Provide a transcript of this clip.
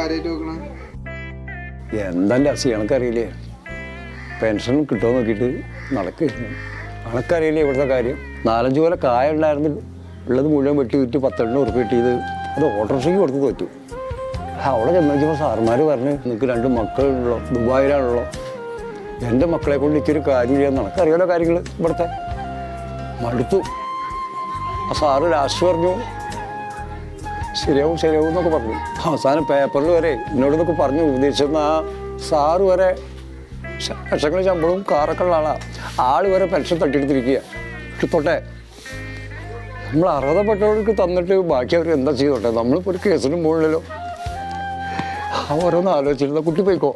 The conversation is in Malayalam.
കാര്യമായിട്ട് നോക്കണം? എന്താ അസി എനക്കറിയില്ലേ, പെൻഷൻ കിട്ടുമോ നോക്കിയിട്ട് നടക്കുന്നു. എനക്കറിയില്ലേ ഇവിടുത്തെ കാര്യം. 4-5 കൊല്ലം കായ ഉണ്ടായിരുന്നു, ഉള്ളത് മുഴുവൻ വെട്ടി വിറ്റ് 10 ഉറുപ്പ് കിട്ടിയത് അത് ഓട്ടോറിക്ഷയ്ക്ക് കൊടുത്ത് തോറ്റു. അവിടെ ചെന്ന് വെച്ചപ്പോൾ സാറുമാർ പറഞ്ഞ് നിങ്ങൾക്ക് 2 മക്കളുള്ളോ, ദുബായിലാണുള്ളോ, എൻ്റെ മക്കളെ കൊണ്ട് ഇത്തിരി കാര്യമില്ല. നടക്കറിയാലോ കാര്യങ്ങൾ ഇവിടുത്തെ. മടുത്തു. ആ സാറ് ലാസ്റ്റ് പറഞ്ഞു ശരിയാവും എന്നൊക്കെ പറഞ്ഞു. അവസാനം പേപ്പറിൽ വരെ എന്നോടൊന്നൊക്കെ പറഞ്ഞു ഉപദേശിച്ചെന്ന്. ആ സാറ് വരെ ലക്ഷങ്ങൾ ശമ്പളവും കാറൊക്കെ ഉള്ള ആള് വരെ പെൻഷൻ തട്ടിയെടുത്തിരിക്കുക. കിട്ടോട്ടെ, നമ്മൾ അർഹതപ്പെട്ടവർക്ക് തന്നിട്ട് ബാക്കി അവർ എന്താ ചെയ്തോട്ടെ. നമ്മളിപ്പോൾ ഒരു കേസിനും പോകണല്ലോ. ഓരോന്ന് ആലോചിച്ചിരുന്ന കുട്ടി പോയിക്കോ.